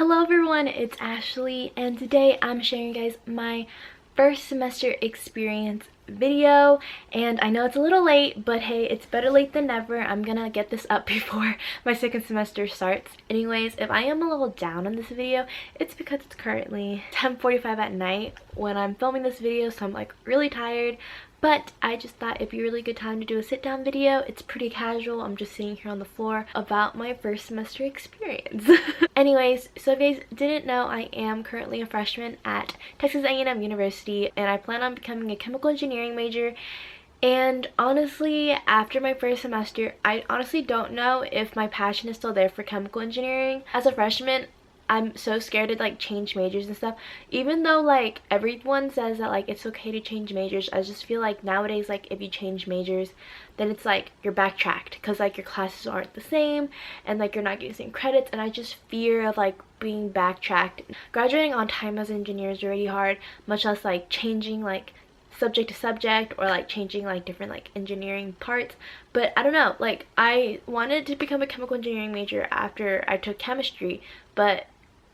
Hello everyone, it's Ashley and today I'm sharing you guys my first semester experience video. And I know it's a little late, but hey, it's better late than never. I'm gonna get this up before my second semester starts. Anyways, if I am a little down on this video, it's because it's currently 10:45 at night when I'm filming this video, so I'm like really tired. But I just thought it'd be a really good time to do a sit down video. It's pretty casual. I'm just sitting here on the floor about my first semester experience. Anyways, so if you guys didn't know, I am currently a freshman at Texas A&M University and I plan on becoming a chemical engineering major. And honestly, after my first semester, I honestly don't know if my passion is still there for chemical engineering. As a freshman, I'm so scared to like change majors and stuff. Even though like everyone says that like it's okay to change majors, I just feel like nowadays like if you change majors then it's like you're backtracked because like your classes aren't the same and like you're not getting the same credits, and I just fear of like being backtracked. Graduating on time as an engineer is really hard, much less like changing like subject to subject or like changing like different like engineering parts. But I don't know, like I wanted to become a chemical engineering major after I took chemistry, but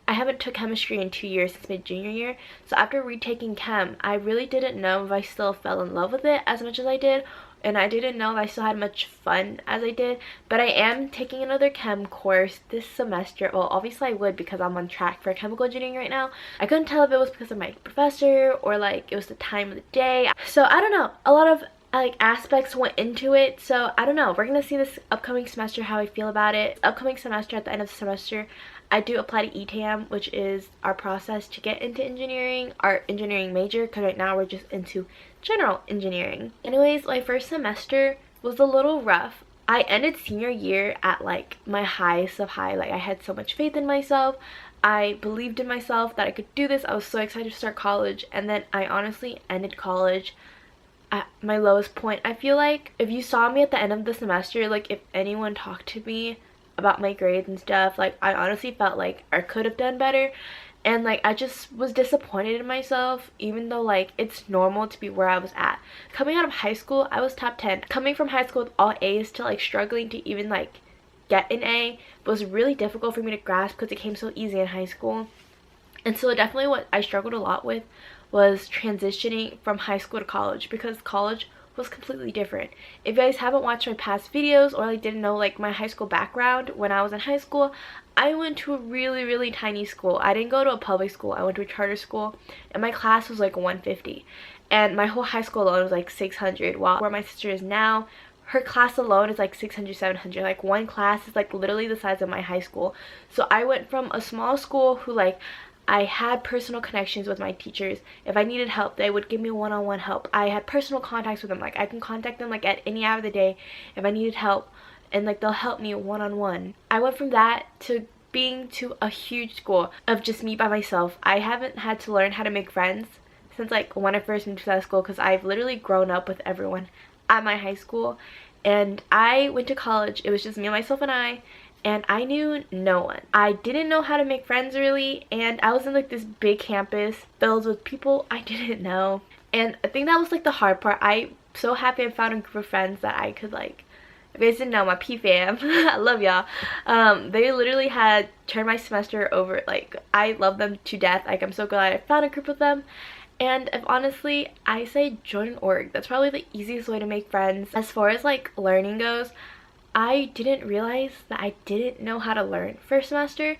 I haven't took chemistry in 2 years since my junior year. So after retaking chem, I really didn't know if I still fell in love with it as much as I did, and I didn't know if I still had much fun as I did. But I am taking another chem course this semester. Well, obviously I would because I'm on track for chemical engineering right now. I couldn't tell if it was because of my professor or like it was the time of the day. So I don't know. A lot of like aspects went into it, so I don't know. We're gonna see this upcoming semester how I feel about it. Upcoming semester, at the end of the semester, I do apply to ETAM, which is our process to get into engineering, our engineering major, because right now we're just into general engineering. Anyways, my first semester was a little rough. I ended senior year at like my highest of high. Like I had so much faith in myself. I believed in myself that I could do this. I was so excited to start college, and then I honestly ended college at my lowest point. I feel like if you saw me at the end of the semester, like if anyone talked to me about my grades and stuff, like I honestly felt like I could have done better, and like I just was disappointed in myself, even though like it's normal to be where I was at. Coming out of high school, I was top 10. Coming from high school with all A's to like struggling to even like get an A was really difficult for me to grasp because it came so easy in high school. And so definitely what I struggled a lot with was transitioning from high school to college, because college was completely different. If you guys haven't watched my past videos or like didn't know like my high school background, when I was in high school, I went to a really tiny school. I didn't go to a public school. I went to a charter school, and my class was like 150, and my whole high school alone was like 600, while where my sister is now, her class alone is like 600, 700. Like one class is like literally the size of my high school. So I went from a small school who like I had personal connections with my teachers. If I needed help, they would give me one-on-one help. I had personal contacts with them. Like I can contact them like at any hour of the day if I needed help, and like they'll help me one-on-one. I went from that to being to a huge school of just me by myself. I haven't had to learn how to make friends since like when I first moved to that school, because I've literally grown up with everyone at my high school. And I went to college. It was just me, myself, and I knew no one. I didn't know how to make friends really, and I was in like this big campus filled with people I didn't know. And I think that was like the hard part. I'm so happy I found a group of friends that I could like, if you guys didn't know, my P fam, I love y'all. They literally had turned my semester over. Like I love them to death. Like I'm so glad I found a group of them. And if honestly, I say join an org. That's probably the easiest way to make friends. As far as like learning goes, I didn't realize that I didn't know how to learn first semester,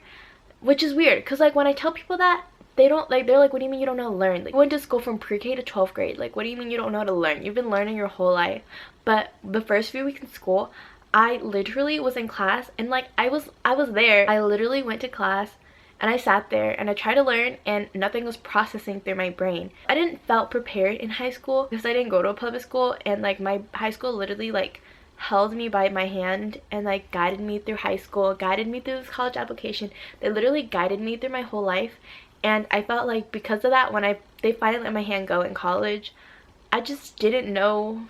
which is weird because like when I tell people that, they don't like, they're like, what do you mean you don't know how to learn? Like you went to school from pre-K to 12th grade. Like what do you mean you don't know how to learn? You've been learning your whole life. But the first few weeks in school, I literally was in class and like I was there. I literally went to class and I sat there and I tried to learn and nothing was processing through my brain. I didn't felt prepared in high school because I didn't go to a public school, and like my high school literally like held me by my hand and like guided me through high school, guided me through this college application. They literally guided me through my whole life, and I felt like because of that, when they finally let my hand go in college, I just didn't know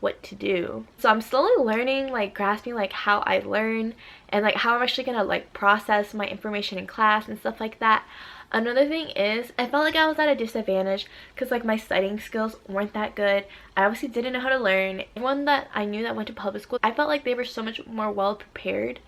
what to do. So I'm slowly learning, like grasping like how I learn and like how I'm actually gonna like process my information in class and stuff like that. Another thing is, I felt like I was at a disadvantage because like my studying skills weren't that good. I obviously didn't know how to learn. Everyone that I knew that went to public school, I felt like they were so much more well prepared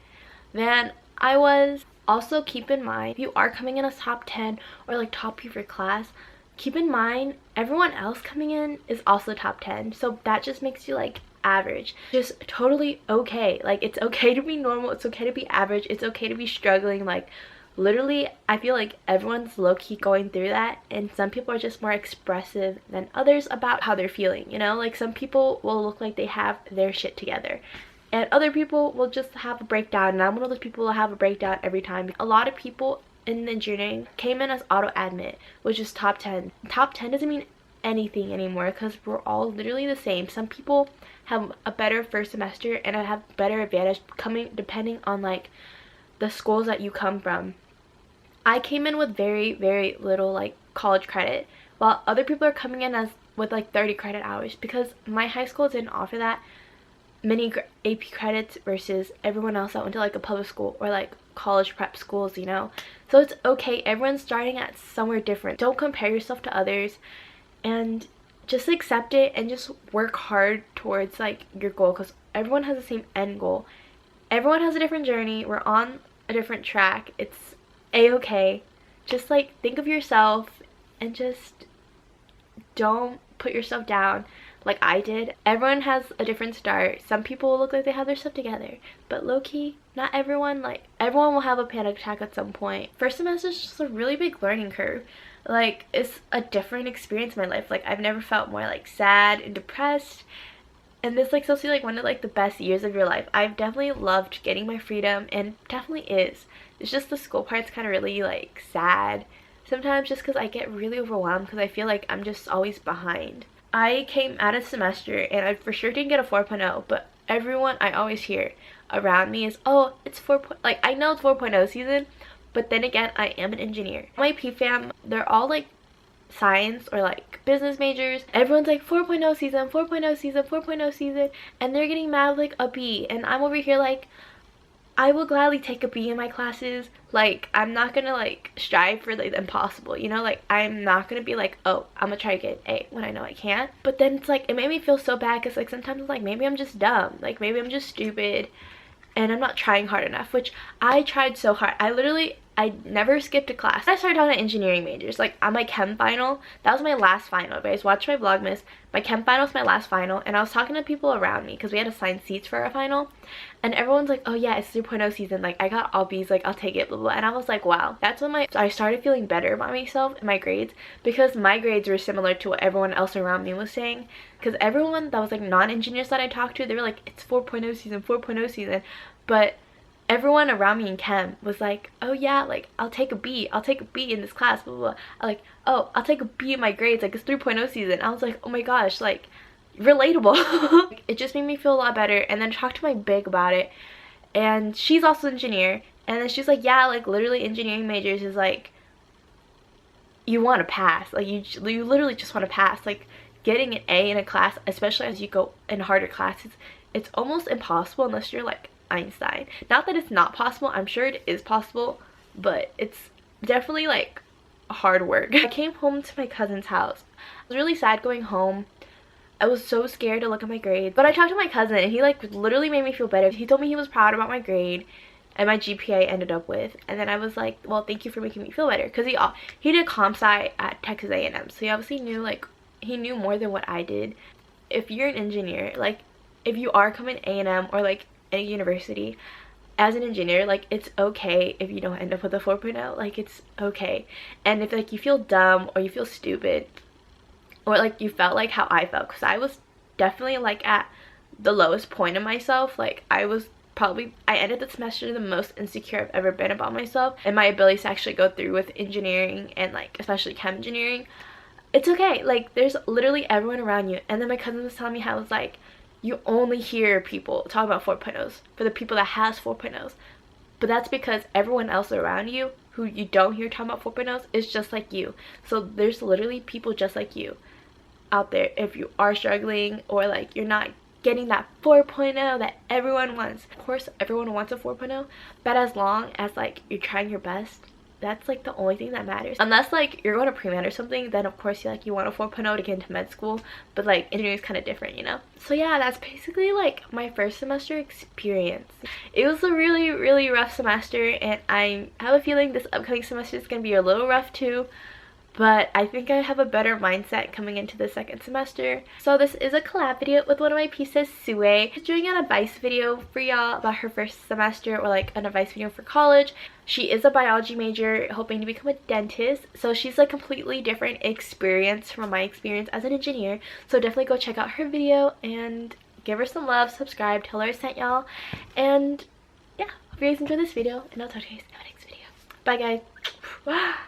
than I was. Also, keep in mind, if you are coming in as top 10 or like top of your class, keep in mind everyone else coming in is also top 10, so that just makes you like average. Just totally okay. Like, it's okay to be normal, it's okay to be average, it's okay to be struggling. Like, literally, I feel like everyone's low-key going through that, and some people are just more expressive than others about how they're feeling, you know? Like, some people will look like they have their shit together, and other people will just have a breakdown, and I'm one of those people who will have a breakdown every time. A lot of people in engineering came in as auto admit, which is top 10. Top 10 doesn't mean anything anymore because we're all literally the same. Some people have a better first semester and have better advantage coming depending on like the schools that you come from. I came in with very little like college credit, while other people are coming in as with like 30 credit hours, because my high school didn't offer that many AP credits versus everyone else that went to like a public school or like college prep schools, you know? So it's okay, everyone's starting at somewhere different. Don't compare yourself to others, and just accept it and just work hard towards like your goal, because everyone has the same end goal. Everyone has a different journey, we're on a different track. It's a-okay. Just like think of yourself and just don't put yourself down like I did. Everyone has a different start. Some people look like they have their stuff together, but low-key, not everyone. Like, everyone will have a panic attack at some point. First semester is just a really big learning curve. Like, it's a different experience in my life. Like, I've never felt more like sad and depressed, and this like supposed to be like one of like the best years of your life. I've definitely loved getting my freedom, and definitely is. It's just the school part's kind of really like sad sometimes, just because I get really overwhelmed because I feel like I'm just always behind. I came out of semester and I for sure didn't get a 4.0, but everyone I always hear around me is, oh, it's 4. Like, I know it's 4.0 season, but then again, I am an engineer. My PFAM, they're all like science or like business majors. Everyone's like 4.0 season, 4.0 season, 4.0 season, and they're getting mad with like a B, and I'm over here like, I will gladly take a B in my classes. Like, I'm not gonna like strive for like the impossible, you know? Like, I'm not gonna be like, oh, I'm gonna try to get an A when I know I can't. But then it's like, it made me feel so bad because like sometimes it's like, maybe I'm just dumb, like maybe I'm just stupid and I'm not trying hard enough, which I tried so hard. I never skipped a class. I started talking to engineering majors. Like, on my chem final, that was my last final. If you guys watch my Vlogmas, my chem final was my last final, and I was talking to people around me because we had assigned seats for our final, and everyone's like, oh yeah, it's 3.0 season, like I got all B's, like I'll take it, blah blah. And I was like, wow. That's when I started feeling better about myself and my grades, because my grades were similar to what everyone else around me was saying. Because everyone that was like non-engineers that I talked to, they were like, it's 4.0 season, 4.0 season, but everyone around me in chem was like, oh yeah, like I'll take a B in this class, blah blah blah. Like, oh, I'll take a B in my grades, like it's 3.0 season. I was like, oh my gosh, like relatable. It just made me feel a lot better. And then I talked to my big about it, and she's also an engineer, and then she's like, yeah, like literally engineering majors is like, you want to pass, like you literally just want to pass. Like, getting an A in a class, especially as you go in harder classes, it's almost impossible unless you're like Einstein. Not that it's not possible, I'm sure it is possible, but it's definitely like hard work. I came home to my cousin's house. I was really sad going home. I was so scared to look at my grades, but I talked to my cousin and he like literally made me feel better. He told me he was proud about my grade and my GPA I ended up with, and then I was like, well, thank you for making me feel better, because he did comp sci at Texas A&M, so he obviously knew, like, he knew more than what I did. If you're an engineer, like if you are coming A&M or like any university as an engineer, like it's okay if you don't end up with a 4.0. Like, it's okay. And if like you feel dumb or you feel stupid, or like you felt like how I felt, because I was definitely like at the lowest point of myself. Like, I ended the semester the most insecure I've ever been about myself and my ability to actually go through with engineering, and like especially chem engineering. It's okay. Like, there's literally everyone around you. And then my cousin was telling me how it was like, you only hear people talk about 4.0s for the people that has 4.0s, but that's because everyone else around you who you don't hear talking about 4.0s is just like you. So there's literally people just like you out there. If you are struggling, or like you're not getting that 4.0 that everyone wants, of course everyone wants a 4.0, but as long as like you're trying your best, that's like the only thing that matters. Unless like you're going to pre-med or something, then of course you want a 4.0 to get into med school, but like engineering is kind of different, you know. So yeah, that's basically like my first semester experience. It was a really rough semester, and I have a feeling this upcoming semester is going to be a little rough too. But I think I have a better mindset coming into the second semester. So this is a collab video with one of my pieces, Suvweh. She's doing an advice video for y'all about her first semester, or like an advice video for college. She is a biology major hoping to become a dentist. So she's like completely different experience from my experience as an engineer. So definitely go check out her video and give her some love, subscribe, tell her I sent y'all. And yeah, hope you guys enjoyed this video, and I'll talk to you guys in my next video. Bye guys.